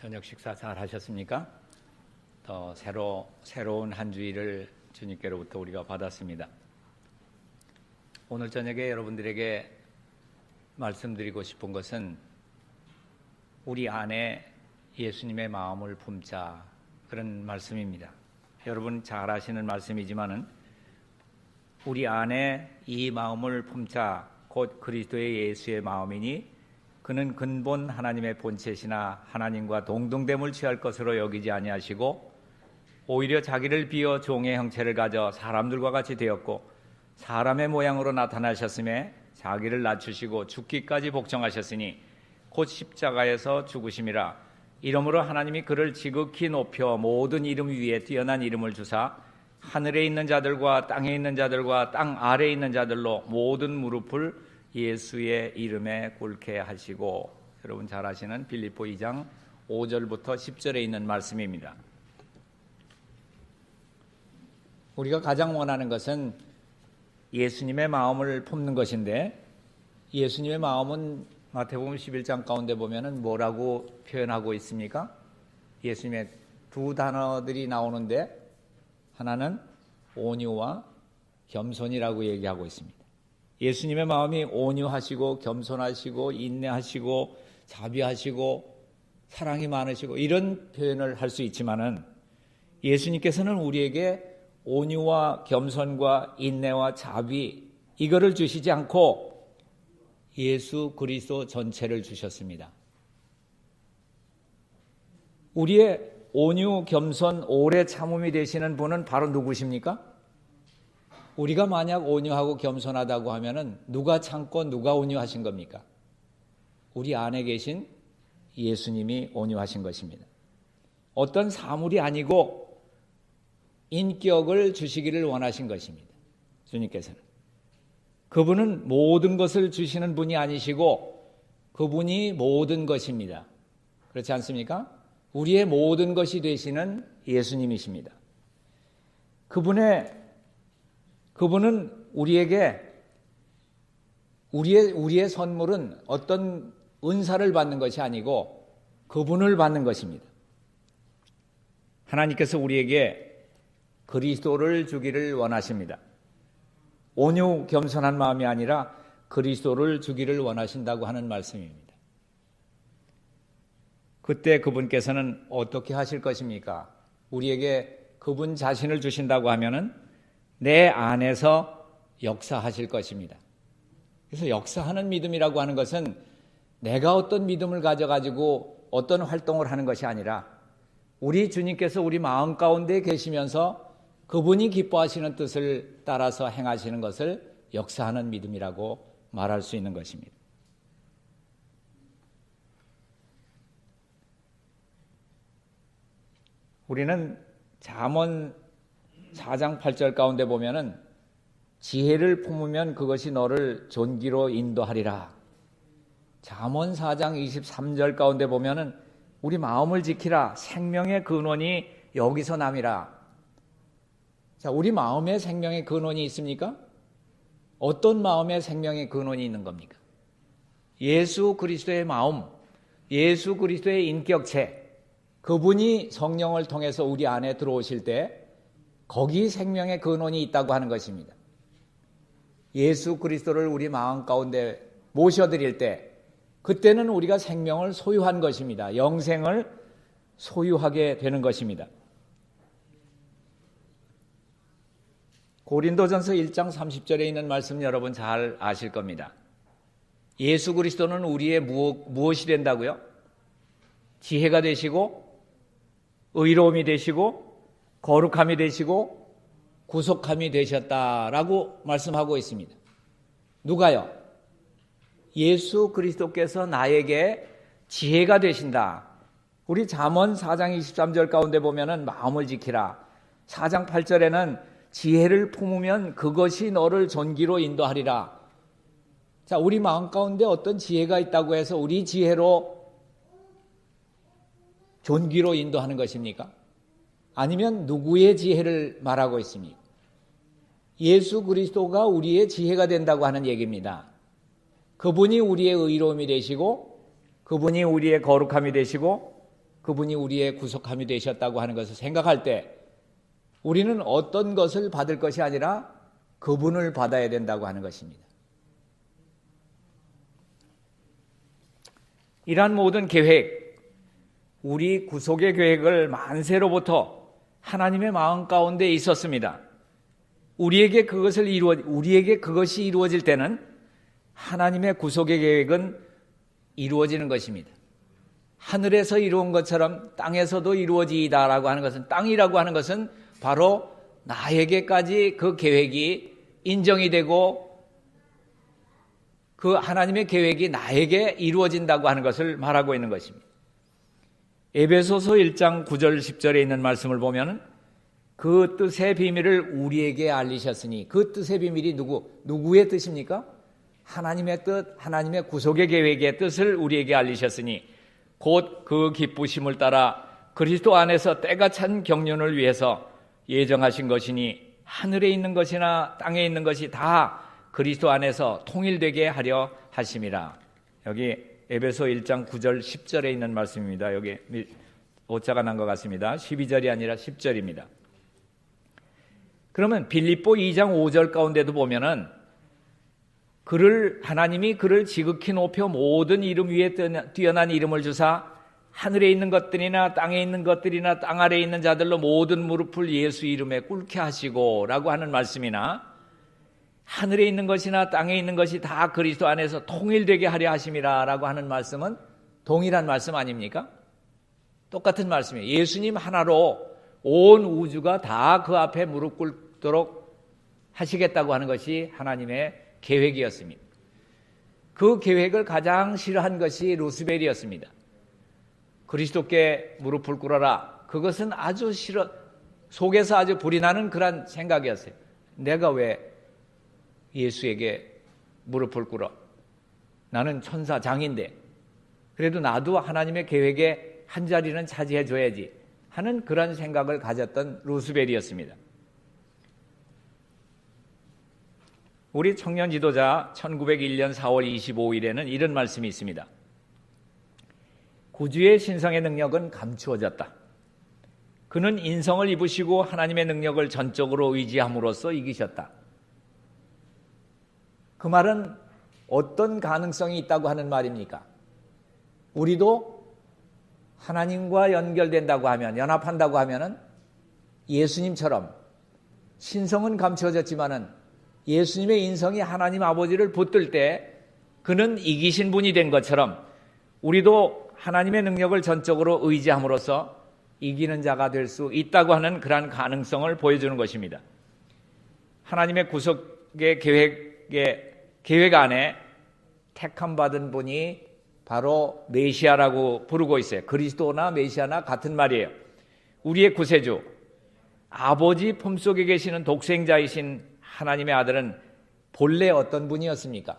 저녁 식사 잘 하셨습니까? 더 새로운 한 주일을 주님께로부터 우리가 받았습니다. 오늘 저녁에 여러분들에게 말씀드리고 싶은 것은 우리 안에 예수님의 마음을 품자, 그런 말씀입니다. 여러분 잘 아시는 말씀이지만은 우리 안에 이 마음을 품자, 곧 그리스도의 예수의 마음이니 그는 근본 하나님의 본체시나 하나님과 동등됨을 취할 것으로 여기지 아니하시고 오히려 자기를 비어 종의 형체를 가져 사람들과 같이 되었고 사람의 모양으로 나타나셨음에 자기를 낮추시고 죽기까지 복종하셨으니 곧 십자가에서 죽으심이라. 이러므로 하나님이 그를 지극히 높여 모든 이름 위에 뛰어난 이름을 주사 하늘에 있는 자들과 땅에 있는 자들과 땅 아래에 있는 자들로 모든 무릎을 예수의 이름에 꿇게 하시고, 여러분 잘 아시는 빌립보 2장 5절부터 10절에 있는 말씀입니다. 우리가 가장 원하는 것은 예수님의 마음을 품는 것인데, 예수님의 마음은 마태복음 11장 가운데 보면은 뭐라고 표현하고 있습니까? 예수님의 두 단어들이 나오는데 하나는 온유와 겸손이라고 얘기하고 있습니다. 예수님의 마음이 온유하시고 겸손하시고 인내하시고 자비하시고 사랑이 많으시고 이런 표현을 할 수 있지만은 예수님께서는 우리에게 온유와 겸손과 인내와 자비 이거를 주시지 않고 예수 그리스도 전체를 주셨습니다. 우리의 온유, 겸손, 오래 참음이 되시는 분은 바로 누구십니까? 우리가 만약 온유하고 겸손하다고 하면은 누가 참고 누가 온유하신 겁니까? 우리 안에 계신 예수님이 온유하신 것입니다. 어떤 사물이 아니고 인격을 주시기를 원하신 것입니다. 주님께서는. 그분은 모든 것을 주시는 분이 아니시고 그분이 모든 것입니다. 그렇지 않습니까? 우리의 모든 것이 되시는 예수님이십니다. 그분은 우리에게 우리의 선물은 어떤 은사를 받는 것이 아니고 그분을 받는 것입니다. 하나님께서 우리에게 그리스도를 주기를 원하십니다. 온유 겸손한 마음이 아니라 그리스도를 주기를 원하신다고 하는 말씀입니다. 그때 그분께서는 어떻게 하실 것입니까? 우리에게 그분 자신을 주신다고 하면은 내 안에서 역사하실 것입니다. 그래서 역사하는 믿음이라고 하는 것은 내가 어떤 믿음을 가져가지고 어떤 활동을 하는 것이 아니라 우리 주님께서 우리 마음 가운데 계시면서 그분이 기뻐하시는 뜻을 따라서 행하시는 것을 역사하는 믿음이라고 말할 수 있는 것입니다. 우리는 잠언 4장 8절 가운데 보면은 지혜를 품으면 그것이 너를 존귀로 인도하리라. 잠언 4장 23절 가운데 보면은 우리 마음을 지키라. 생명의 근원이 여기서 남이라. 자, 우리 마음에 생명의 근원이 있습니까? 어떤 마음에 생명의 근원이 있는 겁니까? 예수 그리스도의 마음, 예수 그리스도의 인격체, 그분이 성령을 통해서 우리 안에 들어오실 때 거기 생명의 근원이 있다고 하는 것입니다. 예수 그리스도를 우리 마음 가운데 모셔드릴 때 그때는 우리가 생명을 소유한 것입니다. 영생을 소유하게 되는 것입니다. 고린도전서 1장 30절에 있는 말씀 여러분 잘 아실 겁니다. 예수 그리스도는 우리의 무엇이 된다고요? 지혜가 되시고 의로움이 되시고 거룩함이 되시고 구속함이 되셨다라고 말씀하고 있습니다. 누가요? 예수 그리스도께서 나에게 지혜가 되신다. 우리 잠언 4장 23절 가운데 보면은 마음을 지키라. 4장 8절에는 지혜를 품으면 그것이 너를 존귀로 인도하리라. 자, 우리 마음 가운데 어떤 지혜가 있다고 해서 우리 지혜로 존귀로 인도하는 것입니까? 아니면 누구의 지혜를 말하고 있습니까? 예수 그리스도가 우리의 지혜가 된다고 하는 얘기입니다. 그분이 우리의 의로움이 되시고 그분이 우리의 거룩함이 되시고 그분이 우리의 구속함이 되셨다고 하는 것을 생각할 때 우리는 어떤 것을 받을 것이 아니라 그분을 받아야 된다고 하는 것입니다. 이러한 모든 계획, 우리 구속의 계획을 만세로부터 하나님의 마음 가운데 있었습니다. 우리에게 그것이 이루어질 때는 하나님의 구속의 계획은 이루어지는 것입니다. 하늘에서 이루은 것처럼 땅에서도 이루어지이다라고 하는 것은, 땅이라고 하는 것은 바로 나에게까지 그 계획이 인정이 되고 그 하나님의 계획이 나에게 이루어진다고 하는 것을 말하고 있는 것입니다. 에베소서 1장 9절 10절에 있는 말씀을 보면 그 뜻의 비밀을 우리에게 알리셨으니, 그 뜻의 비밀이 누구의 뜻입니까? 하나님의 뜻, 하나님의 구속의 계획의 뜻을 우리에게 알리셨으니 곧 그 기쁘심을 따라 그리스도 안에서 때가 찬 경륜을 위해서 예정하신 것이니 하늘에 있는 것이나 땅에 있는 것이 다 그리스도 안에서 통일되게 하려 하심이라. 여기 에베소 1장 9절 10절에 있는 말씀입니다. 여기 오차가 난 것 같습니다. 12절이 아니라 10절입니다. 그러면 빌립보 2장 5절 가운데도 보면은 하나님이 그를 지극히 높여 모든 이름 위에 뛰어난 이름을 주사 하늘에 있는 것들이나 땅에 있는 것들이나 땅 아래에 있는 자들로 모든 무릎을 예수 이름에 꿇게 하시고 라고 하는 말씀이나, 하늘에 있는 것이나 땅에 있는 것이 다 그리스도 안에서 통일되게 하려 하심이라 라고 하는 말씀은 동일한 말씀 아닙니까? 똑같은 말씀이에요. 예수님 하나로 온 우주가 다 그 앞에 무릎 꿇도록 하시겠다고 하는 것이 하나님의 계획이었습니다. 그 계획을 가장 싫어한 것이 루스벨이었습니다. 그리스도께 무릎을 꿇어라. 그것은 아주 속에서 아주 불이 나는 그런 생각이었어요. 내가 왜 예수에게 무릎을 꿇어? 나는 천사장인데 그래도 나도 하나님의 계획에 한 자리는 차지해 줘야지 하는 그런 생각을 가졌던 루스벨이었습니다. 우리 청년 지도자 1901년 4월 25일에는 이런 말씀이 있습니다. 구주의 신성의 능력은 감추어졌다. 그는 인성을 입으시고 하나님의 능력을 전적으로 의지함으로써 이기셨다. 그 말은 어떤 가능성이 있다고 하는 말입니까? 우리도 하나님과 연결된다고 하면, 연합한다고 하면은 예수님처럼 신성은 감추어졌지만은 예수님의 인성이 하나님 아버지를 붙들 때 그는 이기신 분이 된 것처럼 우리도 하나님의 능력을 전적으로 의지함으로써 이기는 자가 될 수 있다고 하는 그러한 가능성을 보여주는 것입니다. 하나님의 구속의 계획 안에 택함 받은 분이 바로 메시아라고 부르고 있어요. 그리스도나 메시아나 같은 말이에요. 우리의 구세주, 아버지 품속에 계시는 독생자이신 하나님의 아들은 본래 어떤 분이었습니까?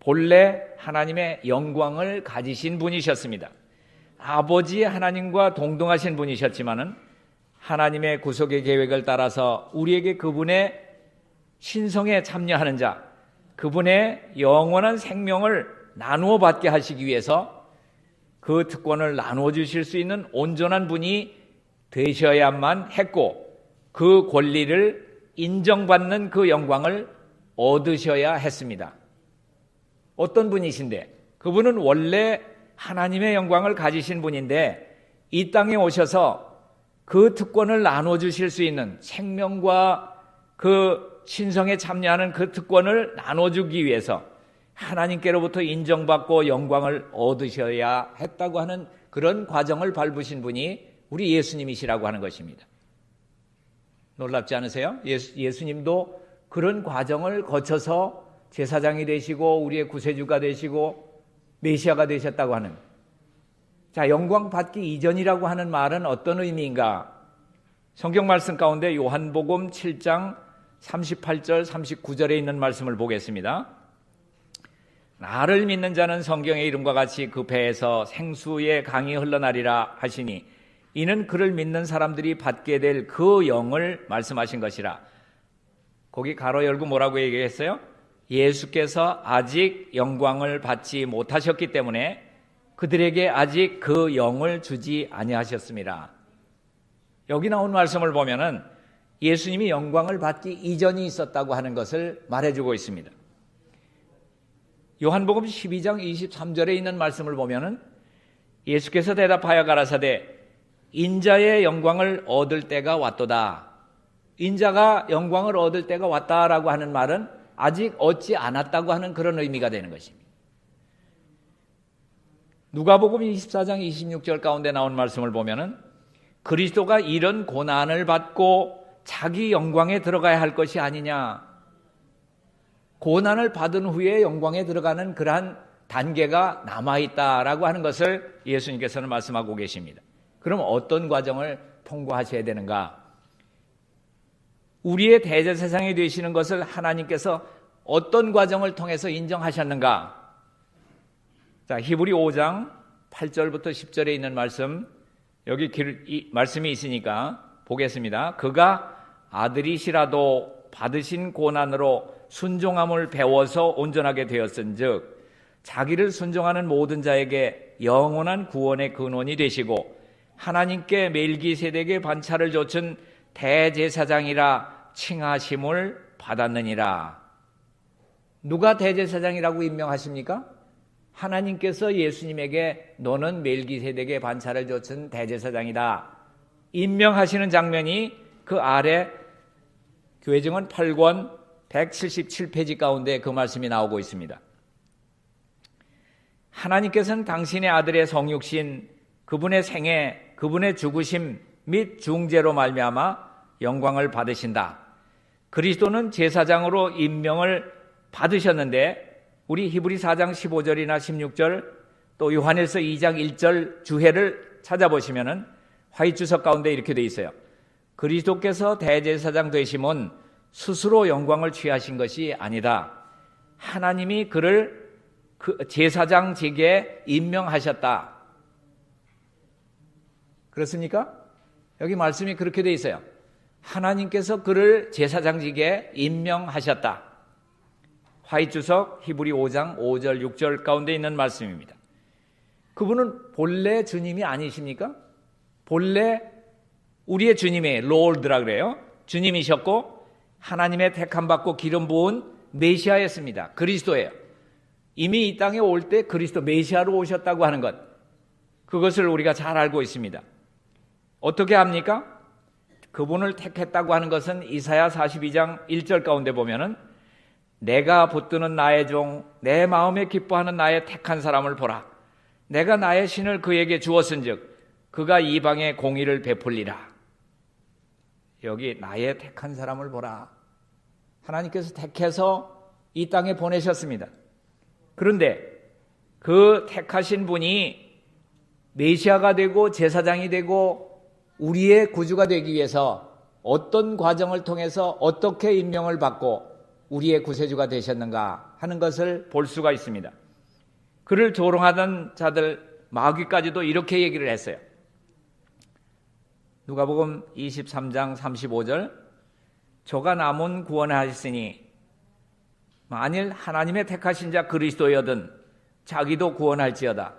본래 하나님의 영광을 가지신 분이셨습니다. 아버지 하나님과 동등하신 분이셨지만은 하나님의 구속의 계획을 따라서 우리에게 그분의 신성에 참여하는 자, 그분의 영원한 생명을 나누어 받게 하시기 위해서 그 특권을 나누어 주실 수 있는 온전한 분이 되셔야만 했고, 그 권리를 인정받는 그 영광을 얻으셔야 했습니다. 어떤 분이신데? 그분은 원래 하나님의 영광을 가지신 분인데 이 땅에 오셔서 그 특권을 나눠 주실 수 있는, 생명과 그 신성에 참여하는 그 특권을 나눠주기 위해서 하나님께로부터 인정받고 영광을 얻으셔야 했다고 하는 그런 과정을 밟으신 분이 우리 예수님이시라고 하는 것입니다. 놀랍지 않으세요? 예수님도 그런 과정을 거쳐서 제사장이 되시고 우리의 구세주가 되시고 메시아가 되셨다고 하는, 자, 영광 받기 이전이라고 하는 말은 어떤 의미인가? 성경 말씀 가운데 요한복음 7장 38절 39절에 있는 말씀을 보겠습니다. 나를 믿는 자는 성경의 이름과 같이 그 배에서 생수의 강이 흘러나리라 하시니 이는 그를 믿는 사람들이 받게 될 그 영을 말씀하신 것이라. 거기 가로 열고 뭐라고 얘기했어요? 예수께서 아직 영광을 받지 못하셨기 때문에 그들에게 아직 그 영을 주지 아니하셨습니다. 여기 나온 말씀을 보면은 예수님이 영광을 받기 이전이 있었다고 하는 것을 말해주고 있습니다. 요한복음 12장 23절에 있는 말씀을 보면은 예수께서 대답하여 가라사대 인자의 영광을 얻을 때가 왔도다. 인자가 영광을 얻을 때가 왔다라고 하는 말은 아직 얻지 않았다고 하는 그런 의미가 되는 것입니다. 누가복음 24장 26절 가운데 나온 말씀을 보면은 그리스도가 이런 고난을 받고 자기 영광에 들어가야 할 것이 아니냐. 고난을 받은 후에 영광에 들어가는 그러한 단계가 남아있다라고 하는 것을 예수님께서는 말씀하고 계십니다. 그럼 어떤 과정을 통과하셔야 되는가? 우리의 대제사장이 되시는 것을 하나님께서 어떤 과정을 통해서 인정하셨는가? 자, 히브리 5장 8절부터 10절에 있는 말씀, 여기 말씀이 있으니까 보겠습니다. 그가 아들이시라도 받으신 고난으로 순종함을 배워서 온전하게 되었은즉 자기를 순종하는 모든 자에게 영원한 구원의 근원이 되시고 하나님께 멜기세덱의 반차를 좇은 대제사장이라 칭하심을 받았느니라. 누가 대제사장이라고 임명하십니까? 하나님께서 예수님에게 너는 멜기세덱의 반차를 좇은 대제사장이다 임명하시는 장면이 그 아래 교회증언 8권 177페이지 가운데 그 말씀이 나오고 있습니다. 하나님께서는 당신의 아들의 성육신, 그분의 생애, 그분의 죽으심 및 중재로 말미암아 영광을 받으신다. 그리스도는 제사장으로 임명을 받으셨는데 우리 히브리 4장 15절이나 16절 또 요한일서 2장 1절 주해를 찾아보시면은 화이트주석 가운데 이렇게 되어 있어요. 그리스도께서 대제사장 되심은 스스로 영광을 취하신 것이 아니다. 하나님이 그를 그 제사장직에 임명하셨다. 그렇습니까? 여기 말씀이 그렇게 되어 있어요. 하나님께서 그를 제사장직에 임명하셨다. 화이트주석 히브리 5장 5절 6절 가운데 있는 말씀입니다. 그분은 본래 주님이 아니십니까? 본래 우리의 주님의 롤드라 그래요. 주님이셨고 하나님의 택함받고 기름 부은 메시아였습니다. 그리스도예요. 이미 이 땅에 올 때 그리스도 메시아로 오셨다고 하는 것, 그것을 우리가 잘 알고 있습니다. 어떻게 합니까? 그분을 택했다고 하는 것은 이사야 42장 1절 가운데 보면은 내가 붙드는 나의 종, 내 마음에 기뻐하는 나의 택한 사람을 보라. 내가 나의 신을 그에게 주었은즉 그가 이방에 공의를 베풀리라. 여기 나의 택한 사람을 보라. 하나님께서 택해서 이 땅에 보내셨습니다. 그런데 그 택하신 분이 메시아가 되고 제사장이 되고 우리의 구주가 되기 위해서 어떤 과정을 통해서 어떻게 임명을 받고 우리의 구세주가 되셨는가 하는 것을 볼 수가 있습니다. 그를 조롱하던 자들 마귀까지도 이렇게 얘기를 했어요. 누가복음 23장 35절 저가 남은 구원하셨으니 만일 하나님의 택하신 자 그리스도여든 자기도 구원할지어다.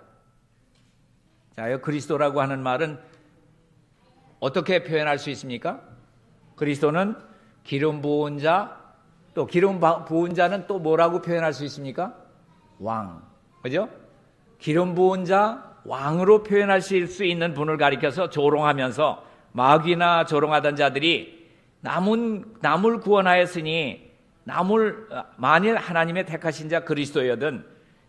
자, 그리스도라고 하는 말은 어떻게 표현할 수 있습니까? 그리스도는 기름 부은 자, 또 기름 부은 자는 또 뭐라고 표현할 수 있습니까? 왕. 그죠? 기름 부은 자, 왕으로 표현할 수 있는 분을 가리켜서 조롱하면서 마귀나 조롱하던 자들이 남을 구원하였으니 만일 하나님의 택하신 자 그리스도여든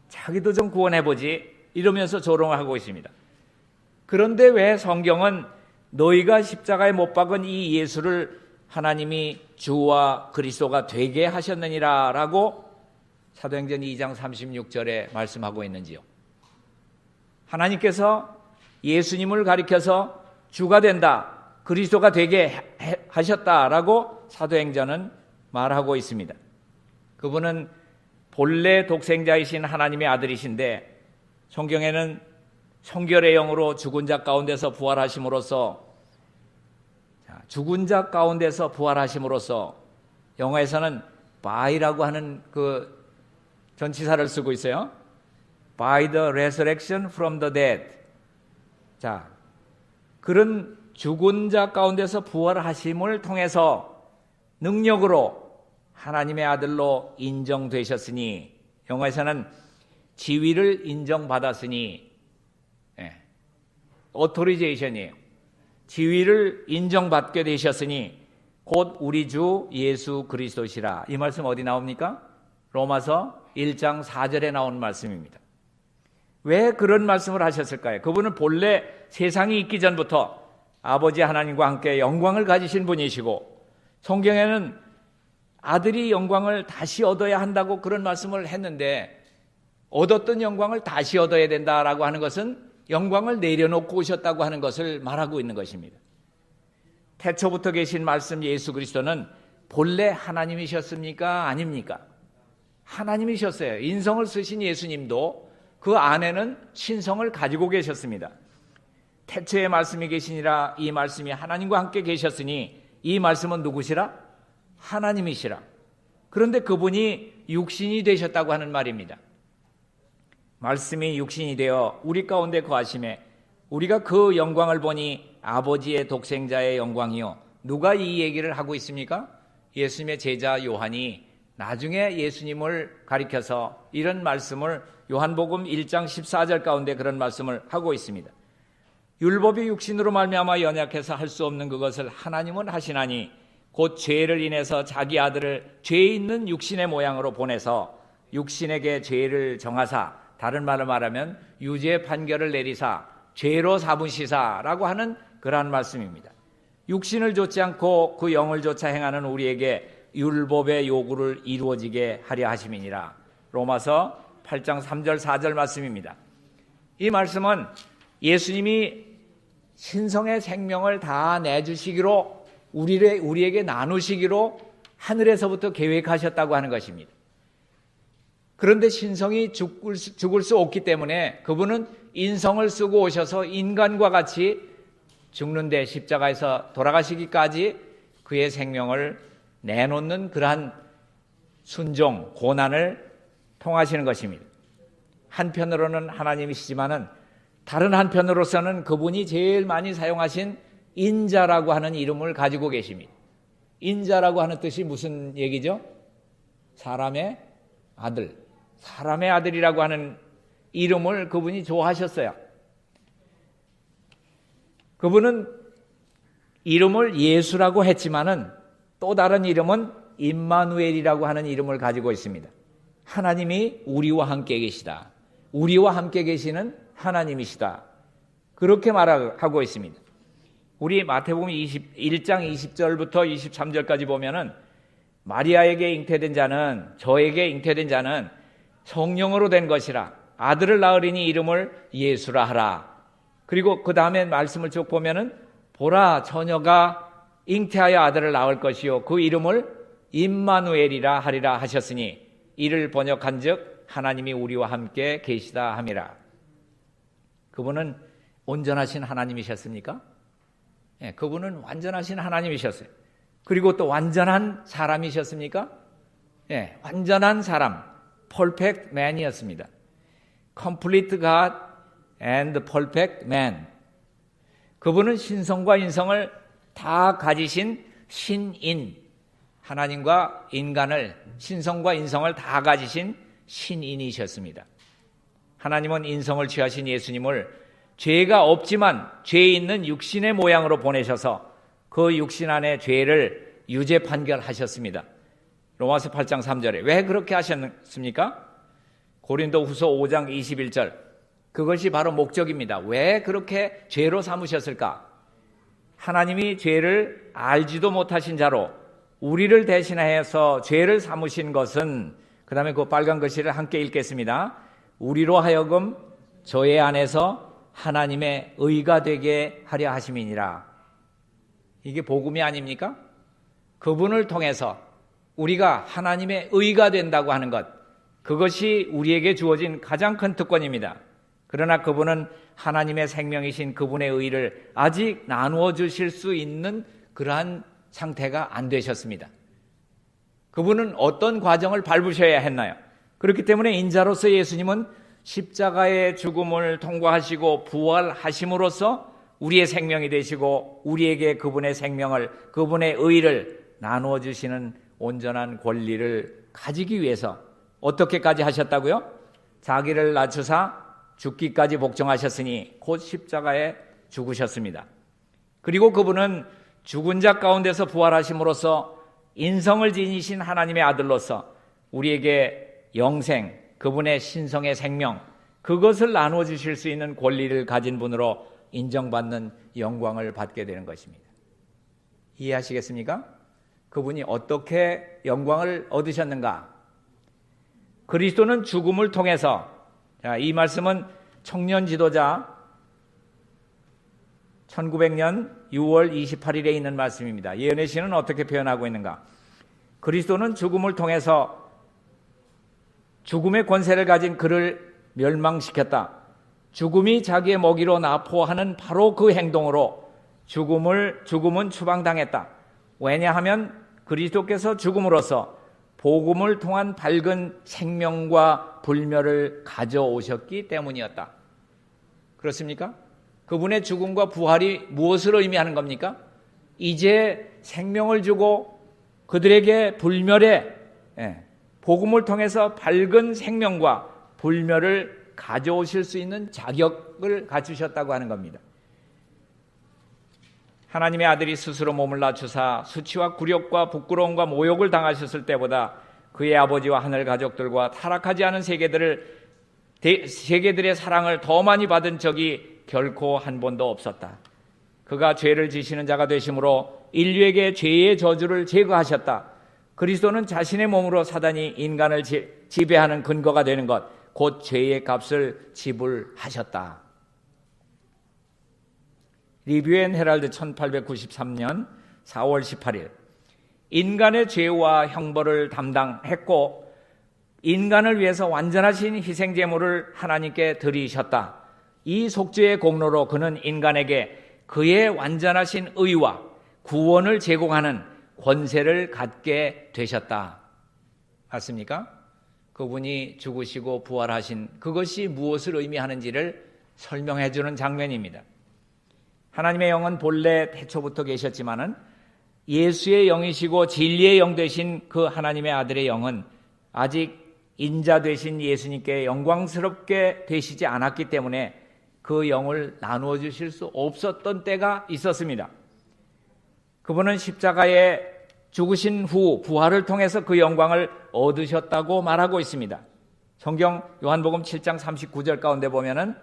자기도 좀 구원해보지 이러면서 조롱하고 있습니다. 그런데 왜 성경은 너희가 십자가에 못 박은 이 예수를 하나님이 주와 그리스도가 되게 하셨느니라 라고 사도행전 2장 36절에 말씀하고 있는지요? 하나님께서 예수님을 가리켜서 주가 된다, 그리스도가 되게 하셨다라고 사도행전은 말하고 있습니다. 그분은 본래 독생자이신 하나님의 아들이신데 성경에는 성결의 영으로 죽은 자 가운데서 부활하심으로써 영어에서는 by라고 하는 그 전치사를 쓰고 있어요. by the resurrection from the dead. 자, 그런 죽은 자 가운데서 부활하심을 통해서 능력으로 하나님의 아들로 인정되셨으니, 영어에서는 지위를 인정받았으니, 오토리제이션이에요. 지위를 인정받게 되셨으니 곧 우리 주 예수 그리스도시라. 이 말씀 어디 나옵니까? 로마서 1장 4절에 나온 말씀입니다. 왜 그런 말씀을 하셨을까요? 그분은 본래 세상이 있기 전부터 아버지 하나님과 함께 영광을 가지신 분이시고, 성경에는 아들이 영광을 다시 얻어야 한다고 그런 말씀을 했는데, 얻었던 영광을 다시 얻어야 된다라고 하는 것은 영광을 내려놓고 오셨다고 하는 것을 말하고 있는 것입니다. 태초부터 계신 말씀 예수 그리스도는 본래 하나님이셨습니까? 아닙니까? 하나님이셨어요. 인성을 쓰신 예수님도 그 안에는 신성을 가지고 계셨습니다. 태초에 말씀이 계시니라. 이 말씀이 하나님과 함께 계셨으니 이 말씀은 누구시라? 하나님이시라. 그런데 그분이 육신이 되셨다고 하는 말입니다. 말씀이 육신이 되어 우리 가운데 거하심에 우리가 그 영광을 보니 아버지의 독생자의 영광이요. 누가 이 얘기를 하고 있습니까? 예수님의 제자 요한이 나중에 예수님을 가리켜서 이런 말씀을 요한복음 1장 14절 가운데 그런 말씀을 하고 있습니다. 율법이 육신으로 말미암아 연약해서 할 수 없는 그것을 하나님은 하시나니 곧 죄를 인해서 자기 아들을 죄 있는 육신의 모양으로 보내서 육신에게 죄를 정하사, 다른 말로 말하면 유죄 판결을 내리사 죄로 삼으시사라고 하는 그러한 말씀입니다. 육신을 좇지 않고 그 영을 좇아 행하는 우리에게 율법의 요구를 이루어지게 하려 하심이니라. 로마서 8장 3절 4절 말씀입니다. 이 말씀은 예수님이 신성의 생명을 다 내주시기로, 우리에게 나누시기로 하늘에서부터 계획하셨다고 하는 것입니다. 그런데 신성이 죽을 수 없기 때문에 그분은 인성을 쓰고 오셔서 인간과 같이 죽는데 십자가에서 돌아가시기까지 그의 생명을 내놓는 그러한 순종, 고난을 통하시는 것입니다. 한편으로는 하나님이시지만은 다른 한편으로서는 그분이 제일 많이 사용하신 인자라고 하는 이름을 가지고 계십니다. 인자라고 하는 뜻이 무슨 얘기죠? 사람의 아들, 사람의 아들이라고 하는 이름을 그분이 좋아하셨어요. 그분은 이름을 예수라고 했지만은 또 다른 이름은 임마누엘이라고 하는 이름을 가지고 있습니다. 하나님이 우리와 함께 계시다. 우리와 함께 계시는 하나님이시다. 그렇게 말하고 있습니다. 우리 마태복음 1장 20절부터 23절까지 보면은 마리아에게 잉태된 자는, 저에게 잉태된 자는 성령으로 된 것이라. 아들을 낳으리니 이름을 예수라 하라. 그리고 그 다음에 말씀을 쭉 보면은 보라, 처녀가 잉태하여 아들을 낳을 것이요 그 이름을 임마누엘이라 하리라 하셨으니 이를 번역한즉 하나님이 우리와 함께 계시다 함이라. 그분은 온전하신 하나님이셨습니까? 예, 그분은 완전하신 하나님이셨어요. 그리고 또 완전한 사람이셨습니까? 예, 완전한 사람, perfect man이었습니다. complete God and perfect man. 그분은 신성과 인성을 다 가지신 신인, 하나님과 인간을, 신성과 인성을 다 가지신 신인이셨습니다. 하나님은 인성을 취하신 예수님을 죄가 없지만 죄 있는 육신의 모양으로 보내셔서 그 육신 안에 죄를 유죄 판결하셨습니다. 로마서 8장 3절에 왜 그렇게 하셨습니까? 고린도후서 5장 21절, 그것이 바로 목적입니다. 왜 그렇게 죄로 삼으셨을까? 하나님이 죄를 알지도 못하신 자로 우리를 대신해서 죄를 삼으신 것은, 그 다음에 그 빨간 글씨를 함께 읽겠습니다. 우리로 하여금 저의 안에서 하나님의 의가 되게 하려 하심이니라. 이게 복음이 아닙니까? 그분을 통해서 우리가 하나님의 의가 된다고 하는 것, 그것이 우리에게 주어진 가장 큰 특권입니다. 그러나 그분은 하나님의 생명이신 그분의 의를 아직 나누어 주실 수 있는 그러한 상태가 안 되셨습니다. 그분은 어떤 과정을 밟으셔야 했나요? 그렇기 때문에 인자로서 예수님은 십자가의 죽음을 통과하시고 부활하심으로써 우리의 생명이 되시고 우리에게 그분의 생명을, 그분의 의를 나누어 주시는 온전한 권리를 가지기 위해서 어떻게까지 하셨다고요? 자기를 낮추사 죽기까지 복종하셨으니 곧 십자가에 죽으셨습니다. 그리고 그분은 죽은 자 가운데서 부활하심으로써 인성을 지니신 하나님의 아들로서 우리에게 영생, 그분의 신성의 생명, 그것을 나누어 주실 수 있는 권리를 가진 분으로 인정받는 영광을 받게 되는 것입니다. 이해하시겠습니까? 그분이 어떻게 영광을 얻으셨는가? 그리스도는 죽음을 통해서, 자, 이 말씀은 청년 지도자 1900년 6월 28일에 있는 말씀입니다. 예언의 시는 어떻게 표현하고 있는가? 그리스도는 죽음을 통해서 죽음의 권세를 가진 그를 멸망시켰다. 죽음이 자기의 먹이로 납포하는 바로 그 행동으로 죽음은 추방당했다. 왜냐하면 그리스도께서 죽음으로써 복음을 통한 밝은 생명과 불멸을 가져오셨기 때문이었다. 그렇습니까? 그분의 죽음과 부활이 무엇을 의미하는 겁니까? 이제 생명을 주고 그들에게 불멸의 복음을 통해서 밝은 생명과 불멸을 가져오실 수 있는 자격을 갖추셨다고 하는 겁니다. 하나님의 아들이 스스로 몸을 낮추사 수치와 굴욕과 부끄러움과 모욕을 당하셨을 때보다 그의 아버지와 하늘 가족들과 타락하지 않은 세계들의 사랑을 더 많이 받은 적이 결코 한 번도 없었다. 그가 죄를 지시는 자가 되심으로 인류에게 죄의 저주를 제거하셨다. 그리스도는 자신의 몸으로 사단이 인간을 지배하는 근거가 되는 것, 곧 죄의 값을 지불하셨다. 리뷰 앤 헤럴드 1893년 4월 18일 인간의 죄와 형벌을 담당했고 인간을 위해서 완전하신 희생제물을 하나님께 드리셨다. 이 속죄의 공로로 그는 인간에게 그의 완전하신 의와 구원을 제공하는 권세를 갖게 되셨다. 맞습니까? 그분이 죽으시고 부활하신 그것이 무엇을 의미하는지를 설명해 주는 장면입니다. 하나님의 영은 본래 태초부터 계셨지만은 예수의 영이시고 진리의 영 되신 그 하나님의 아들의 영은 아직 인자 되신 예수님께 영광스럽게 되시지 않았기 때문에 그 영을 나누어 주실 수 없었던 때가 있었습니다. 그분은 십자가에 죽으신 후 부활을 통해서 그 영광을 얻으셨다고 말하고 있습니다. 성경 요한복음 7장 39절 가운데 보면은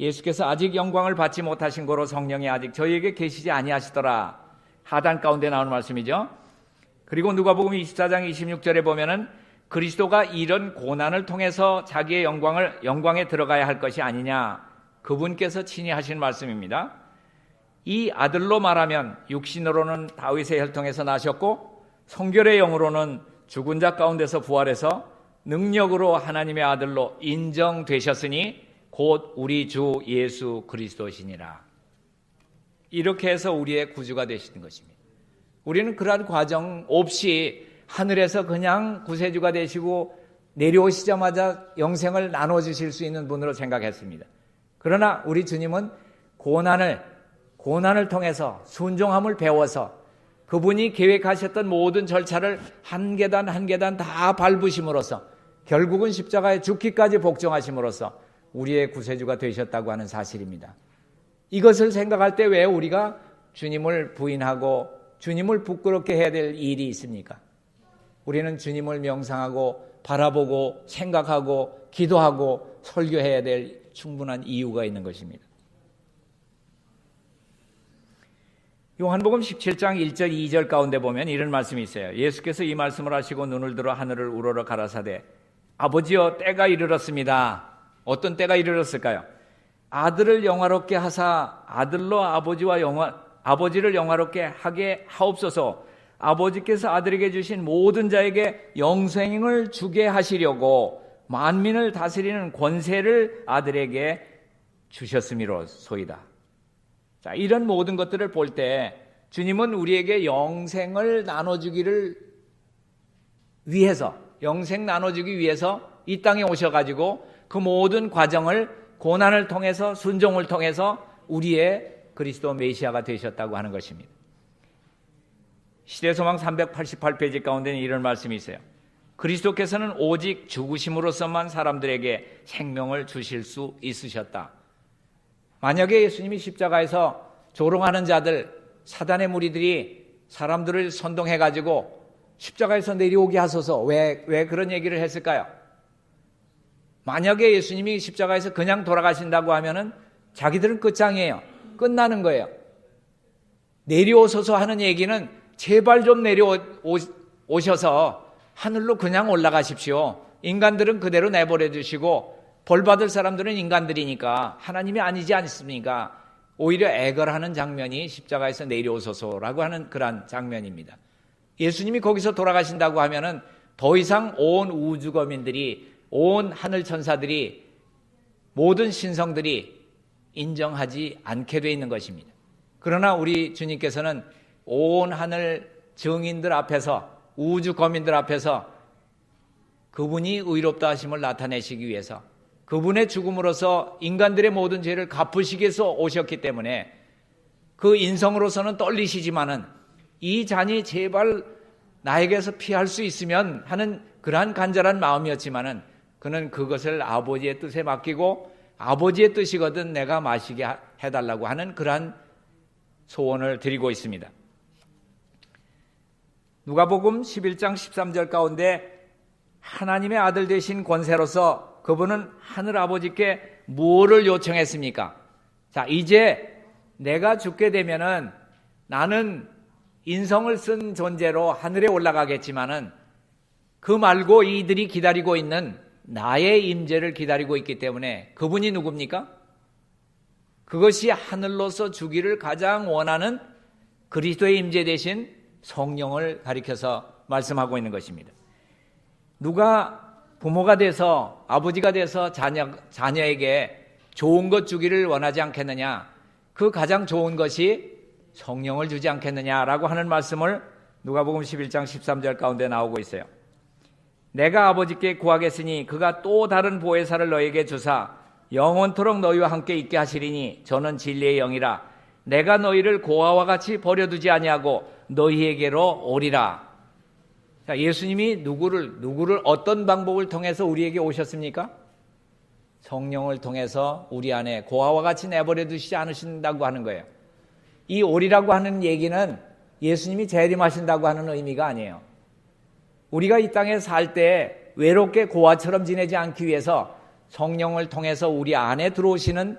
예수께서 아직 영광을 받지 못하신 거로 성령이 아직 저희에게 계시지 아니하시더라. 하단 가운데 나오는 말씀이죠. 그리고 누가복음 24장 26절에 보면은 그리스도가 이런 고난을 통해서 자기의 영광에 들어가야 할 것이 아니냐. 그분께서 친히 하신 말씀입니다. 이 아들로 말하면 육신으로는 다윗의 혈통에서 나셨고 성결의 영으로는 죽은 자 가운데서 부활해서 능력으로 하나님의 아들로 인정되셨으니 곧 우리 주 예수 그리스도시니라. 이렇게 해서 우리의 구주가 되시는 것입니다. 우리는 그러한 과정 없이 하늘에서 그냥 구세주가 되시고 내려오시자마자 영생을 나눠주실 수 있는 분으로 생각했습니다. 그러나 우리 주님은 고난을 통해서 순종함을 배워서 그분이 계획하셨던 모든 절차를 한 계단 한 계단 다 밟으심으로써 결국은 십자가에 죽기까지 복종하심으로써 우리의 구세주가 되셨다고 하는 사실입니다. 이것을 생각할 때 왜 우리가 주님을 부인하고 주님을 부끄럽게 해야 될 일이 있습니까? 우리는 주님을 명상하고 바라보고 생각하고 기도하고 설교해야 될 충분한 이유가 있는 것입니다. 요한복음 17장 1절 2절 가운데 보면 이런 말씀이 있어요. 예수께서 이 말씀을 하시고 눈을 들어 하늘을 우러러 가라사대 아버지여 때가 이르렀습니다. 어떤 때가 이르렀을까요? 아들을 영화롭게 하사 아들로 아버지를 영화롭게 하게 하옵소서. 아버지께서 아들에게 주신 모든 자에게 영생을 주게 하시려고 만민을 다스리는 권세를 아들에게 주셨음이로소이다. 자, 이런 모든 것들을 볼 때 주님은 우리에게 영생을 나눠주기를 위해서, 영생 나눠주기 위해서 이 땅에 오셔가지고 그 모든 과정을 고난을 통해서 순종을 통해서 우리의 그리스도 메시아가 되셨다고 하는 것입니다. 시대소망 388페이지 가운데는 이런 말씀이 있어요. 그리스도께서는 오직 죽으심으로써만 사람들에게 생명을 주실 수 있으셨다. 만약에 예수님이 십자가에서 조롱하는 자들, 사단의 무리들이 사람들을 선동해가지고 십자가에서 내려오게 하소서, 왜 그런 얘기를 했을까요? 만약에 예수님이 십자가에서 그냥 돌아가신다고 하면은 자기들은 끝장이에요. 끝나는 거예요. 내려오소서 하는 얘기는 제발 좀 내려오셔서 하늘로 그냥 올라가십시오. 인간들은 그대로 내버려 두시고 벌받을 사람들은 인간들이니까 하나님이 아니지 않습니까? 오히려 애걸하는 장면이 십자가에서 내려오소서라고 하는 그런 장면입니다. 예수님이 거기서 돌아가신다고 하면은 더 이상 온 우주 거민들이, 온 하늘 천사들이, 모든 신성들이 인정하지 않게 되어 있는 것입니다. 그러나 우리 주님께서는 온 하늘 증인들 앞에서, 우주 거민들 앞에서 그분이 의롭다 하심을 나타내시기 위해서, 그분의 죽음으로써 인간들의 모든 죄를 갚으시기 위해서 오셨기 때문에 그 인성으로서는 떨리시지만은 이 잔이 제발 나에게서 피할 수 있으면 하는 그러한 간절한 마음이었지만은 그는 그것을 아버지의 뜻에 맡기고 아버지의 뜻이거든 내가 마시게 해달라고 하는 그러한 소원을 드리고 있습니다. 누가복음 11장 13절 가운데 하나님의 아들 되신 권세로서 그분은 하늘 아버지께 무엇을 요청했습니까? 자, 이제 내가 죽게 되면은 나는 인성을 쓴 존재로 하늘에 올라가겠지만은 그 말고 이들이 기다리고 있는 나의 임재를 기다리고 있기 때문에 그분이 누굽니까? 그것이 하늘로서 주기를 가장 원하는 그리스도의 임재 대신 성령을 가리켜서 말씀하고 있는 것입니다. 누가 부모가 돼서 아버지가 돼서 자녀에게 좋은 것 주기를 원하지 않겠느냐? 그 가장 좋은 것이 성령을 주지 않겠느냐라고 하는 말씀을 누가복음 11장 13절 가운데 나오고 있어요. 내가 아버지께 구하겠으니 그가 또 다른 보혜사를 너에게 주사 영원토록 너희와 함께 있게 하시리니 저는 진리의 영이라. 내가 너희를 고아와 같이 버려두지 아니하고 너희에게로 오리라. 자, 예수님이 누구를 어떤 방법을 통해서 우리에게 오셨습니까? 성령을 통해서 우리 안에 고아와 같이 내버려 두시지 않으신다고 하는 거예요. 이 오리라고 하는 얘기는 예수님이 재림하신다고 하는 의미가 아니에요. 우리가 이 땅에 살 때 외롭게 고아처럼 지내지 않기 위해서 성령을 통해서 우리 안에 들어오시는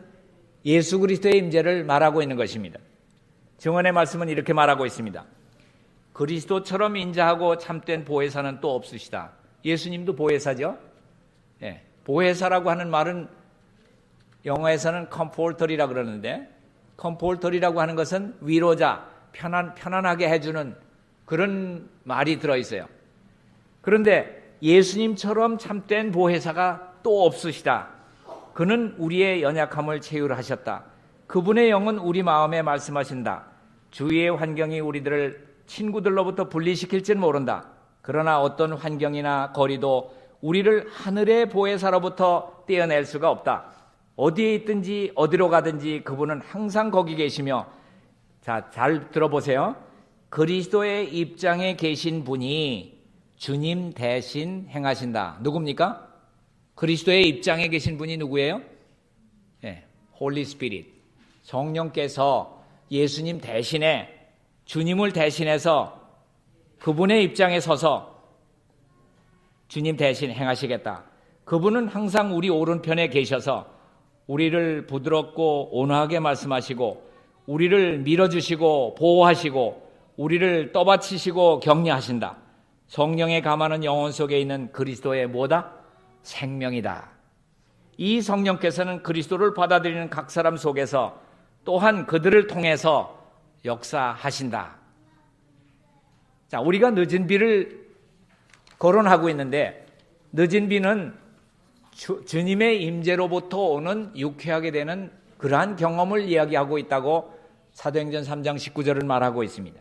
예수 그리스도의 임재를 말하고 있는 것입니다. 증언의 말씀은 이렇게 말하고 있습니다. 그리스도처럼 인자하고 참된 보혜사는 또 없으시다. 예수님도 보혜사죠. 예, 보혜사라고 하는 말은 영어에서는 컴포터리라고 그러는데, 컴포터리라고 하는 것은 위로자, 편안하게 해주는 그런 말이 들어있어요. 그런데 예수님처럼 참된 보혜사가 또 없으시다. 그는 우리의 연약함을 체휼하셨다. 그분의 영은 우리 마음에 말씀하신다. 주위의 환경이 우리들을 친구들로부터 분리시킬지는 모른다. 그러나 어떤 환경이나 거리도 우리를 하늘의 보혜사로부터 떼어낼 수가 없다. 어디에 있든지 어디로 가든지 그분은 항상 거기 계시며, 자, 잘 들어보세요. 그리스도의 입장에 계신 분이 주님 대신 행하신다. 누굽니까? 그리스도의 입장에 계신 분이 누구예요? 네, 홀리 스피릿. 성령께서 예수님 대신에, 주님을 대신해서 그분의 입장에 서서 주님 대신 행하시겠다. 그분은 항상 우리 오른편에 계셔서 우리를 부드럽고 온화하게 말씀하시고 우리를 밀어주시고 보호하시고 우리를 떠받치시고 격려하신다. 성령의 감화는 영혼 속에 있는 그리스도의 뭐다? 생명이다. 이 성령께서는 그리스도를 받아들이는 각 사람 속에서 또한 그들을 통해서 역사하신다. 자, 우리가 늦은 비를 거론하고 있는데, 늦은 비는 주님의 임재로부터 오는 유쾌하게 되는 그러한 경험을 이야기하고 있다고 사도행전 3장 19절을 말하고 있습니다.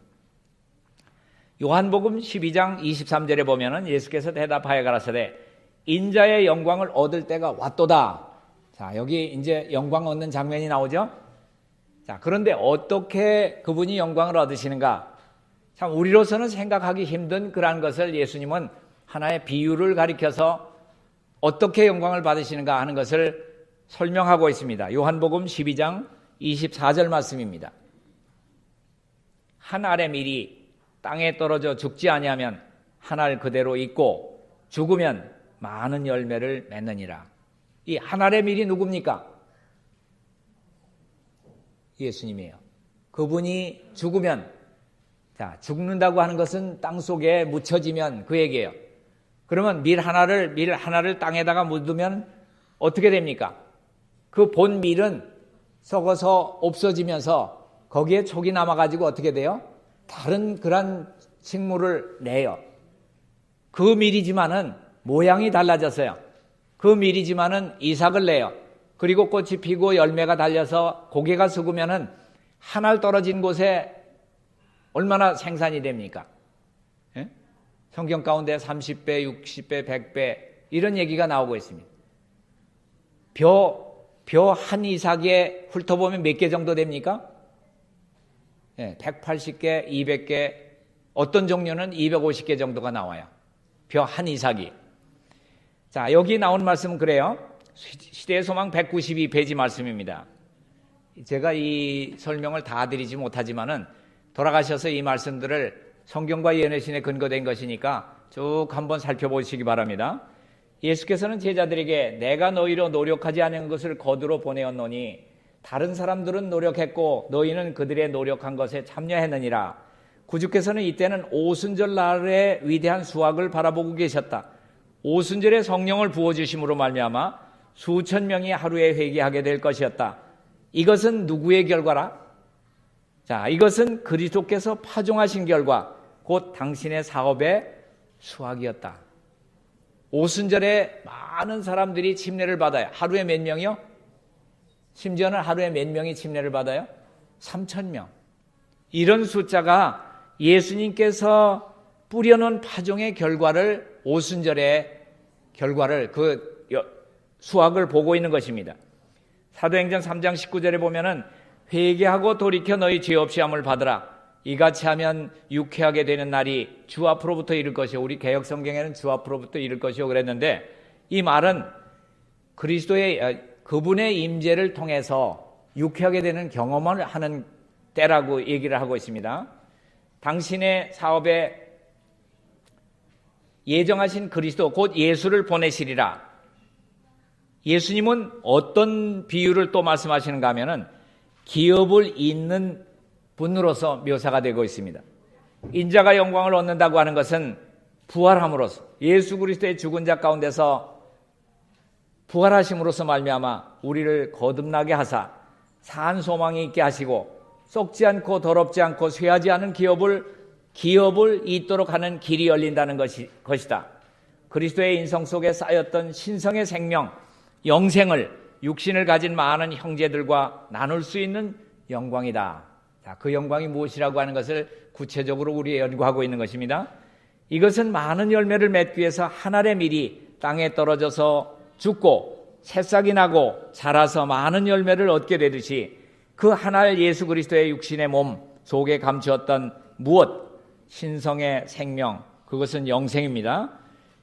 요한복음 12장 23절에 보면은 예수께서 대답하여 가라사대 인자의 영광을 얻을 때가 왔도다. 자, 여기 이제 영광 얻는 장면이 나오죠. 자, 그런데 어떻게 그분이 영광을 얻으시는가? 참 우리로서는 생각하기 힘든 그러한 것을 예수님은 하나의 비유를 가리켜서 어떻게 영광을 받으시는가 하는 것을 설명하고 있습니다. 요한복음 12장 24절 말씀입니다. 한 알의 밀이 땅에 떨어져 죽지 아니하면 한 알 그대로 있고 죽으면 많은 열매를 맺느니라. 이 한 알의 밀이 누굽니까? 예수님이에요. 그분이 죽으면, 자, 죽는다고 하는 것은 땅 속에 묻혀지면 그 얘기예요. 그러면 밀 하나를 땅에다가 묻으면 어떻게 됩니까? 그 본 밀은 썩어서 없어지면서 거기에 촉이 남아가지고 어떻게 돼요? 다른 그런 식물을 내요. 그 밀이지만은 모양이 달라졌어요. 그 밀이지만은 이삭을 내요. 그리고 꽃이 피고 열매가 달려서 고개가 숙으면은 한 알 떨어진 곳에 얼마나 생산이 됩니까? 예? 성경 가운데 30배, 60배, 100배 이런 얘기가 나오고 있습니다. 벼 한 이삭에 훑어보면 몇 개 정도 됩니까? 180개, 200개, 어떤 종류는 250개 정도가 나와요. 벼 한 이삭이. 자, 여기 나온 말씀은 그래요. 시대의 소망 192페이지 말씀입니다. 제가 이 설명을 다 드리지 못하지만은 돌아가셔서 이 말씀들을 성경과 예언의 근거된 것이니까 쭉 한번 살펴보시기 바랍니다. 예수께서는 제자들에게 내가 너희로 노력하지 않은 것을 거두러 보내었노니 다른 사람들은 노력했고 너희는 그들의 노력한 것에 참여했느니라. 구주께서는 이때는 오순절 날의 위대한 수확을 바라보고 계셨다. 오순절에 성령을 부어주심으로 말미암아 수천 명이 하루에 회개하게 될 것이었다. 이것은 누구의 결과라? 자, 이것은 그리스도께서 파종하신 결과, 곧 당신의 사업의 수확이었다. 오순절에 많은 사람들이 침례를 받아요. 하루에 몇 명이요? 심지어는 하루에 몇 명이 침례를 받아요? 3,000명. 이런 숫자가 예수님께서 뿌려놓은 파종의 결과를, 오순절의 결과를, 그 수확을 보고 있는 것입니다. 사도행전 3장 19절에 보면은 회개하고 돌이켜 너희 죄 없이 함을 받으라. 이같이 하면 유쾌하게 되는 날이 주 앞으로부터 이를 것이요. 우리 개역 성경에는 주 앞으로부터 이를 것이요 그랬는데, 이 말은 그리스도의 그분의 임재를 통해서 유쾌하게 되는 경험을 하는 때라고 얘기를 하고 있습니다. 당신의 사업에 예정하신 그리스도 곧 예수를 보내시리라. 예수님은 어떤 비유를 또 말씀하시는가 하면은 기업을 잇는 분으로서 묘사가 되고 있습니다. 인자가 영광을 얻는다고 하는 것은 부활함으로써, 예수 그리스도의 죽은 자 가운데서 부활하심으로써 말미암아 우리를 거듭나게 하사 산 소망이 있게 하시고 썩지 않고 더럽지 않고 쇠하지 않은 기업을 잇도록 하는 길이 열린다는 것이다. 그리스도의 인성 속에 쌓였던 신성의 생명, 영생을 육신을 가진 많은 형제들과 나눌 수 있는 영광이다. 자, 그 영광이 무엇이라고 하는 것을 구체적으로 우리 연구하고 있는 것입니다. 이것은 많은 열매를 맺기 위해서 한 알의 밀이 땅에 떨어져서 죽고 새싹이 나고 자라서 많은 열매를 얻게 되듯이 그 한 알 예수 그리스도의 육신의 몸 속에 감추었던 무엇? 신성의 생명, 그것은 영생입니다.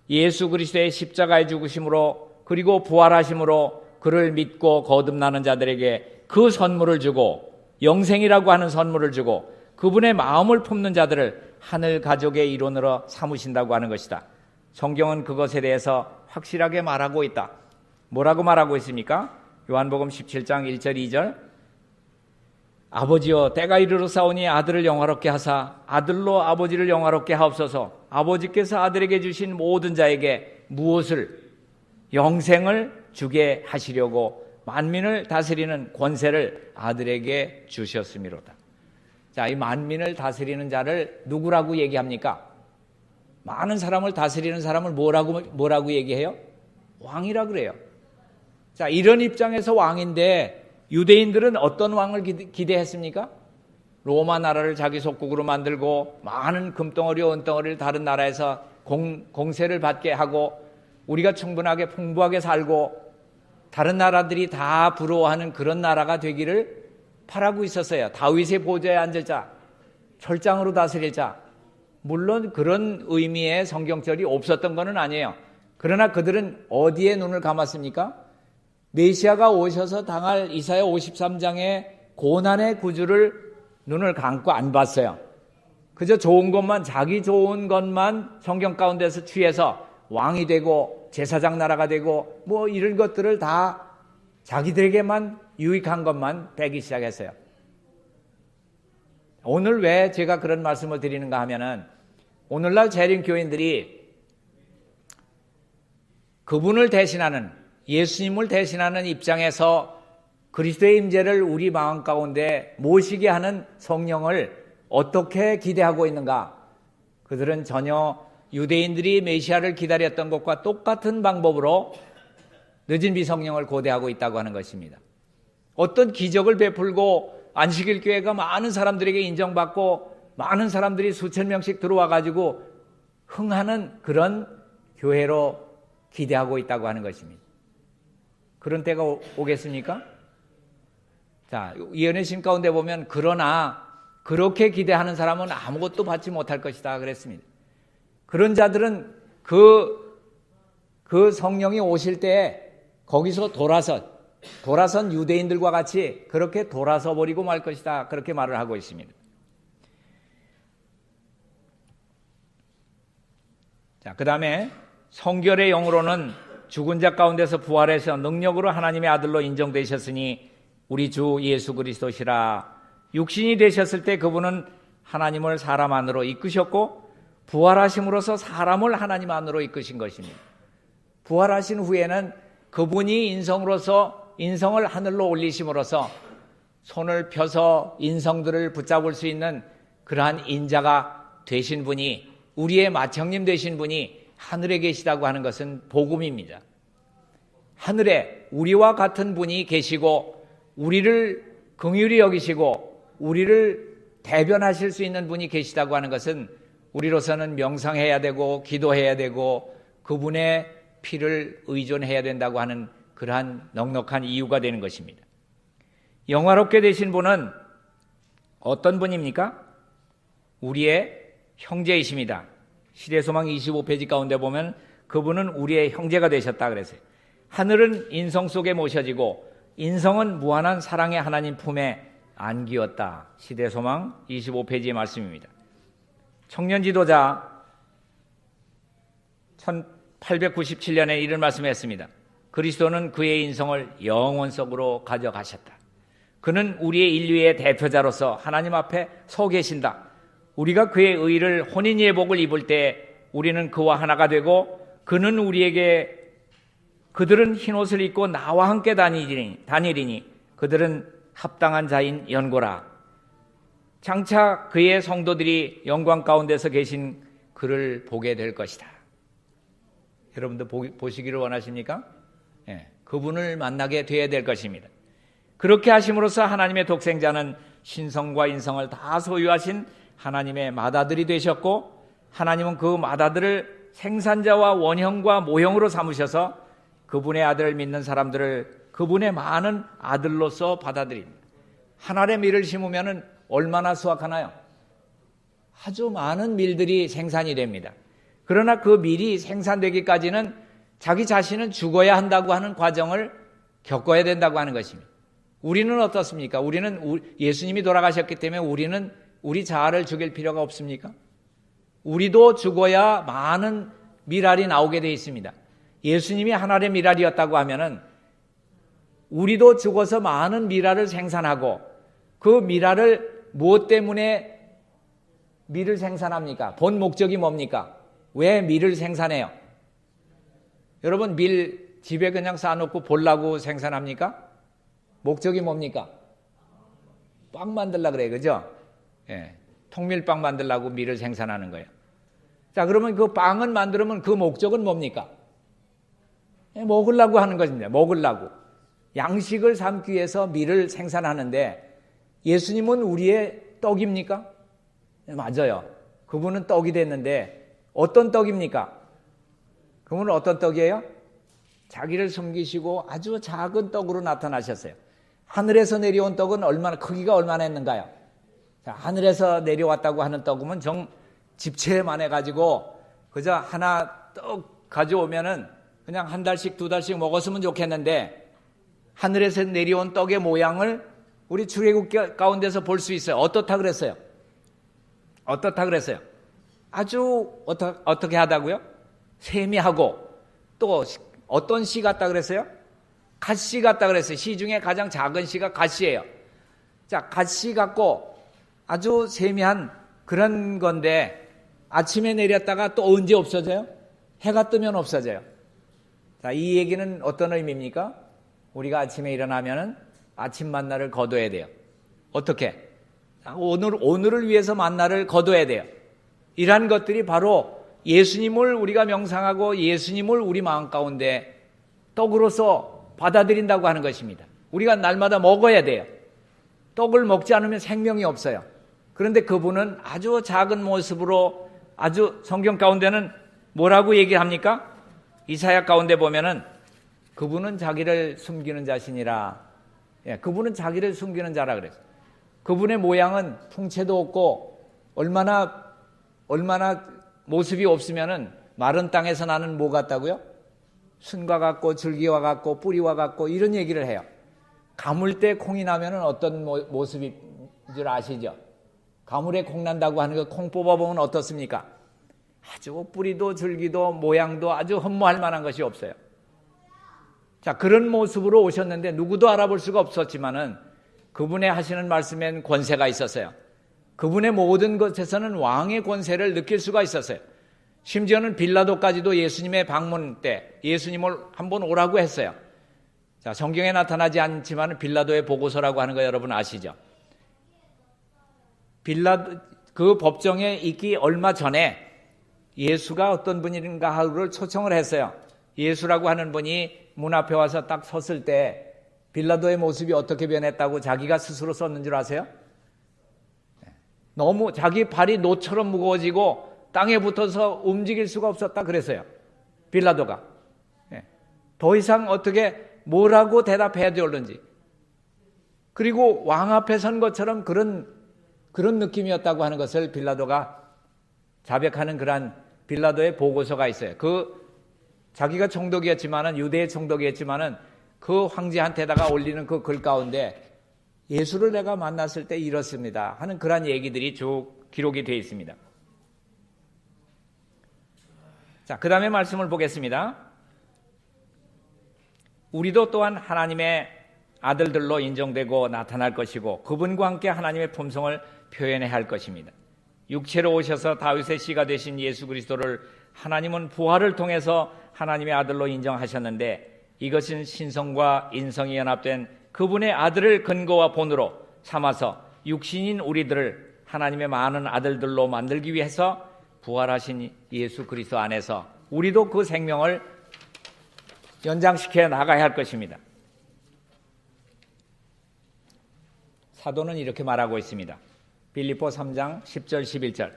예수 그리스도의 십자가의 죽으심으로 그리고 부활하심으로 그를 믿고 거듭나는 자들에게 그 선물을 주고, 영생이라고 하는 선물을 주고 그분의 마음을 품는 자들을 하늘 가족의 일원으로 삼으신다고 하는 것이다. 성경은 그것에 대해서 확실하게 말하고 있다. 뭐라고 말하고 있습니까? 요한복음 17장 1절 2절 아버지여 때가 이르러 싸우니 아들을 영화롭게 하사 아들로 아버지를 영화롭게 하옵소서. 아버지께서 아들에게 주신 모든 자에게 무엇을? 영생을 주게 하시려고 만민을 다스리는 권세를 아들에게 주셨음이로다. 자, 이 만민을 다스리는 자를 누구라고 얘기합니까? 많은 사람을 다스리는 사람을 뭐라고 얘기해요? 왕이라 그래요. 자, 이런 입장에서 왕인데 유대인들은 어떤 왕을 기대했습니까? 로마 나라를 자기 속국으로 만들고 많은 금덩어리, 은덩어리를 다른 나라에서 공세를 받게 하고 우리가 충분하게 풍부하게 살고 다른 나라들이 다 부러워하는 그런 나라가 되기를 바라고 있었어요. 다윗의 보좌에 앉을 자, 철장으로 다스릴 자. 물론 그런 의미의 성경절이 없었던 것은 아니에요. 그러나 그들은 어디에 눈을 감았습니까? 메시아가 오셔서 당할 이사야 53장의 고난의 구주를 눈을 감고 안 봤어요. 그저 좋은 것만, 자기 좋은 것만 성경 가운데서 취해서 왕이 되고 제사장 나라가 되고 뭐 이런 것들을 다 자기들에게만 유익한 것만 배기 시작했어요. 오늘 왜 제가 그런 말씀을 드리는가 하면은 오늘날 재림 교인들이 그분을 대신하는, 예수님을 대신하는 입장에서 그리스도의 임재를 우리 마음 가운데 모시게 하는 성령을 어떻게 기대하고 있는가? 그들은 전혀 유대인들이 메시아를 기다렸던 것과 똑같은 방법으로 늦은 비성령을 고대하고 있다고 하는 것입니다. 어떤 기적을 베풀고 안식일 교회가 많은 사람들에게 인정받고 많은 사람들이 수천 명씩 들어와 가지고 흥하는 그런 교회로 기대하고 있다고 하는 것입니다. 그런 때가 오겠습니까? 자, 예언의 신 가운데 보면 그러나 그렇게 기대하는 사람은 아무것도 받지 못할 것이다 그랬습니다. 그런 자들은 그 성령이 오실 때 거기서 돌아선 유대인들과 같이 그렇게 돌아서 버리고 말 것이다. 그렇게 말을 하고 있습니다. 자, 그 다음에 성결의 영으로는 죽은 자 가운데서 부활해서 능력으로 하나님의 아들로 인정되셨으니 우리 주 예수 그리스도시라. 육신이 되셨을 때 그분은 하나님을 사람 안으로 이끄셨고 부활하심으로써 사람을 하나님 안으로 이끄신 것입니다. 부활하신 후에는 그분이 인성을 하늘로 올리심으로써 손을 펴서 인성들을 붙잡을 수 있는 그러한 인자가 되신 분이, 우리의 맏형님 되신 분이 하늘에 계시다고 하는 것은 복음입니다. 하늘에 우리와 같은 분이 계시고 우리를 긍휼히 여기시고 우리를 대변하실 수 있는 분이 계시다고 하는 것은 우리로서는 명상해야 되고 기도해야 되고 그분의 피를 의존해야 된다고 하는 그러한 넉넉한 이유가 되는 것입니다. 영화롭게 되신 분은 어떤 분입니까? 우리의 형제이십니다. 시대소망 25페이지 가운데 보면 그분은 우리의 형제가 되셨다 그랬어요. 하늘은 인성 속에 모셔지고 인성은 무한한 사랑의 하나님 품에 안기었다. 시대소망 25페이지의 말씀입니다. 청년 지도자 1897년에 이런 말씀을 했습니다. 그리스도는 그의 인성을 영원 속으로 가져가셨다. 그는 우리의 인류의 대표자로서 하나님 앞에 서 계신다. 우리가 그의 의를 혼인의 복을 입을 때 우리는 그와 하나가 되고 그는 우리에게 그들은 흰옷을 입고 나와 함께 다니리니 그들은 합당한 자인 연고라. 장차 그의 성도들이 영광 가운데서 계신 그를 보게 될 것이다. 여러분도 보시기를 원하십니까? 예, 그분을 만나게 되어야 될 것입니다. 그렇게 하심으로써 하나님의 독생자는 신성과 인성을 다 소유하신 하나님의 맏아들이 되셨고 하나님은 그 맏아들을 생산자와 원형과 모형으로 삼으셔서 그분의 아들을 믿는 사람들을 그분의 많은 아들로서 받아들입니다. 한 알의 밀을 심으면 얼마나 수확하나요? 아주 많은 밀들이 생산이 됩니다. 그러나 그 밀이 생산되기까지는 자기 자신은 죽어야 한다고 하는 과정을 겪어야 된다고 하는 것입니다. 우리는 어떻습니까? 우리는 예수님이 돌아가셨기 때문에 우리는 우리 자아를 죽일 필요가 없습니까? 우리도 죽어야 많은 밀알이 나오게 되어 있습니다. 예수님이 한 알의 밀알이었다고 하면은 우리도 죽어서 많은 밀알을 생산하고 그 밀알을 무엇 때문에 밀을 생산합니까? 본 목적이 뭡니까? 왜 밀을 생산해요? 여러분 밀 집에 그냥 쌓아놓고 보려고 생산합니까? 목적이 뭡니까? 빵 만들려고 그래요. 그죠? 예, 통밀빵 만들려고 밀을 생산하는 거예요. 자, 그러면 그 빵은 만들면 그 목적은 뭡니까? 예, 먹으려고 하는 것입니다. 먹으려고. 양식을 삼기 위해서 밀을 생산하는데 예수님은 우리의 떡입니까? 네, 맞아요. 그분은 떡이 됐는데 어떤 떡입니까? 그러면 어떤 떡이에요? 자기를 숨기시고 아주 작은 떡으로 나타나셨어요. 하늘에서 내려온 떡은 크기가 얼마나 했는가요? 자, 하늘에서 내려왔다고 하는 떡은 집채만 해가지고 그저 하나 떡 가져오면은 그냥 한 달씩 두 달씩 먹었으면 좋겠는데, 하늘에서 내려온 떡의 모양을 우리 출애굽 가운데서 볼 수 있어요. 어떻다 그랬어요? 아주 어떻게 하다고요? 세미하고, 또 어떤 씨 같다 그랬어요? 갓씨 같다 그랬어요. 씨 중에 가장 작은 씨가 갓씨예요. 자, 갓씨 같고 아주 세미한 그런 건데, 아침에 내렸다가 또 언제 없어져요? 해가 뜨면 없어져요. 자, 이 얘기는 어떤 의미입니까? 우리가 아침에 일어나면은 아침 만나를 거둬야 돼요. 어떻게? 오늘을 위해서 만나를 거둬야 돼요. 이러한 것들이 바로 예수님을 우리가 명상하고 예수님을 우리 마음 가운데 떡으로서 받아들인다고 하는 것입니다. 우리가 날마다 먹어야 돼요. 떡을 먹지 않으면 생명이 없어요. 그런데 그분은 아주 작은 모습으로, 아주 성경 가운데는 뭐라고 얘기합니까? 이사야 가운데 보면은 그분은 자기를 숨기는 자신이라. 그분은 자기를 숨기는 자라 그랬어요. 그분의 모양은 풍채도 없고 얼마나 모습이 없으면은 마른 땅에서 나는 뭐 같다고요? 순과 같고 줄기와 같고 뿌리와 같고 이런 얘기를 해요. 가물 때 콩이 나면은 어떤 모습인 줄 아시죠? 가물에 콩 난다고 하는 거 콩 뽑아보면 어떻습니까? 아주 뿌리도 줄기도 모양도 아주 흠모할 만한 것이 없어요. 자, 그런 모습으로 오셨는데 누구도 알아볼 수가 없었지만은 그분의 하시는 말씀엔 권세가 있었어요. 그분의 모든 것에서는 왕의 권세를 느낄 수가 있었어요. 심지어는 빌라도까지도 예수님의 방문 때 예수님을 한번 오라고 했어요. 자, 성경에 나타나지 않지만 빌라도의 보고서라고 하는 거 여러분 아시죠? 그 법정에 있기 얼마 전에 예수가 어떤 분인가 하루를 초청을 했어요. 예수라고 하는 분이 문 앞에 와서 딱 섰을 때 빌라도의 모습이 어떻게 변했다고 자기가 스스로 썼는 줄 아세요? 너무 자기 발이 노처럼 무거워지고 땅에 붙어서 움직일 수가 없었다 그랬어요. 빌라도가. 더 이상 어떻게 뭐라고 대답해야 되었는지. 그리고 왕 앞에 선 것처럼 그런 느낌이었다고 하는 것을 빌라도가 자백하는 그러한 빌라도의 보고서가 있어요. 자기가 총독이었지만은, 유대의 총독이었지만은 그 황제한테다가 올리는 그 글 가운데 예수를 내가 만났을 때 이렇습니다 하는 그러한 얘기들이 쭉 기록이 되어 있습니다. 자, 그 다음에 말씀을 보겠습니다. 우리도 또한 하나님의 아들들로 인정되고 나타날 것이고 그분과 함께 하나님의 품성을 표현해야 할 것입니다. 육체로 오셔서 다윗의 씨가 되신 예수 그리스도를 하나님은 부활을 통해서 하나님의 아들로 인정하셨는데, 이것은 신성과 인성이 연합된 그분의 아들을 근거와 본으로 삼아서 육신인 우리들을 하나님의 많은 아들들로 만들기 위해서 부활하신 예수 그리스도 안에서 우리도 그 생명을 연장시켜 나가야 할 것입니다. 사도는 이렇게 말하고 있습니다. 빌립보 3장 10절 11절.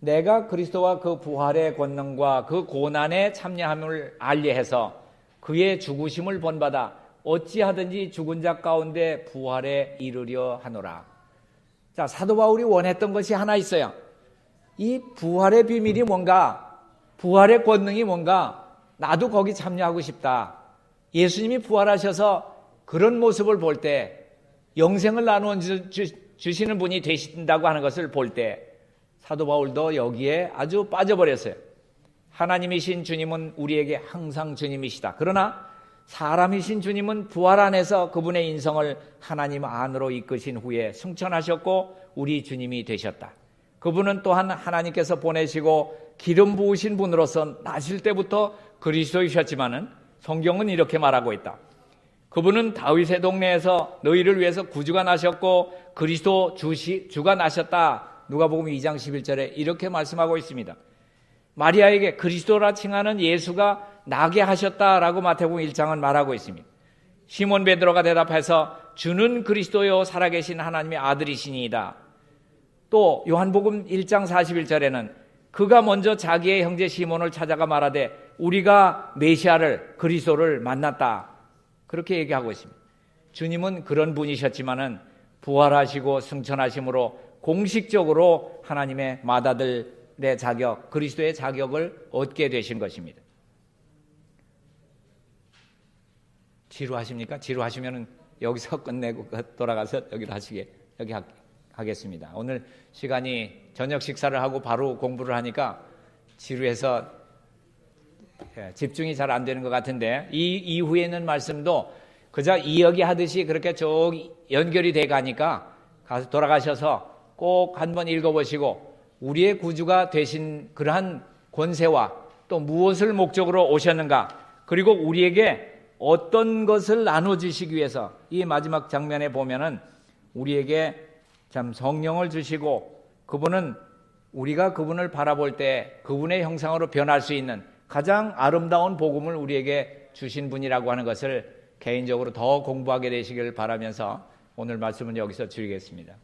내가 그리스도와 그 부활의 권능과 그 고난에 참여함을 알리해서 그의 죽으심을 본받아 어찌하든지 죽은 자 가운데 부활에 이르려 하노라. 자, 사도 바울이 원했던 것이 하나 있어요. 이 부활의 비밀이 뭔가, 부활의 권능이 뭔가, 나도 거기 참여하고 싶다. 예수님이 부활하셔서 그런 모습을 볼 때, 영생을 나누어 주시는 분이 되신다고 하는 것을 볼 때 사도 바울도 여기에 아주 빠져버렸어요. 하나님이신 주님은 우리에게 항상 주님이시다. 그러나 사람이신 주님은 부활 안에서 그분의 인성을 하나님 안으로 이끄신 후에 승천하셨고 우리 주님이 되셨다. 그분은 또한 하나님께서 보내시고 기름 부으신 분으로서 나실 때부터 그리스도이셨지만은 성경은 이렇게 말하고 있다. 그분은 다윗의 동네에서 너희를 위해서 구주가 나셨고 그리스도 주가 나셨다. 누가복음 2장 11절에 이렇게 말씀하고 있습니다. 마리아에게 그리스도라 칭하는 예수가 나게 하셨다라고 마태복음 1장은 말하고 있습니다. 시몬 베드로가 대답해서 주는 그리스도요 살아계신 하나님의 아들이시니이다. 또 요한복음 1장 41절에는 그가 먼저 자기의 형제 시몬을 찾아가 말하되 우리가 메시아를 그리스도를 만났다. 그렇게 얘기하고 있습니다. 주님은 그런 분이셨지만은 부활하시고 승천하심으로 공식적으로 하나님의 맏아들의 자격, 그리스도의 자격을 얻게 되신 것입니다. 지루하십니까? 지루하시면은 여기서 끝내고 돌아가서 여기 하겠습니다. 오늘 시간이 저녁 식사를 하고 바로 공부를 하니까 지루해서 집중이 잘 안 되는 것 같은데, 이 이후에 있는 말씀도 그저 이야기 하듯이 그렇게 쭉 연결이 돼 가니까 가서 돌아가셔서 꼭 한번 읽어보시고 우리의 구주가 되신 그러한 권세와 또 무엇을 목적으로 오셨는가, 그리고 우리에게 어떤 것을 나눠주시기 위해서, 이 마지막 장면에 보면은 우리에게 참 성령을 주시고 그분은 우리가 그분을 바라볼 때 그분의 형상으로 변할 수 있는 가장 아름다운 복음을 우리에게 주신 분이라고 하는 것을 개인적으로 더 공부하게 되시길 바라면서 오늘 말씀은 여기서 줄이겠습니다.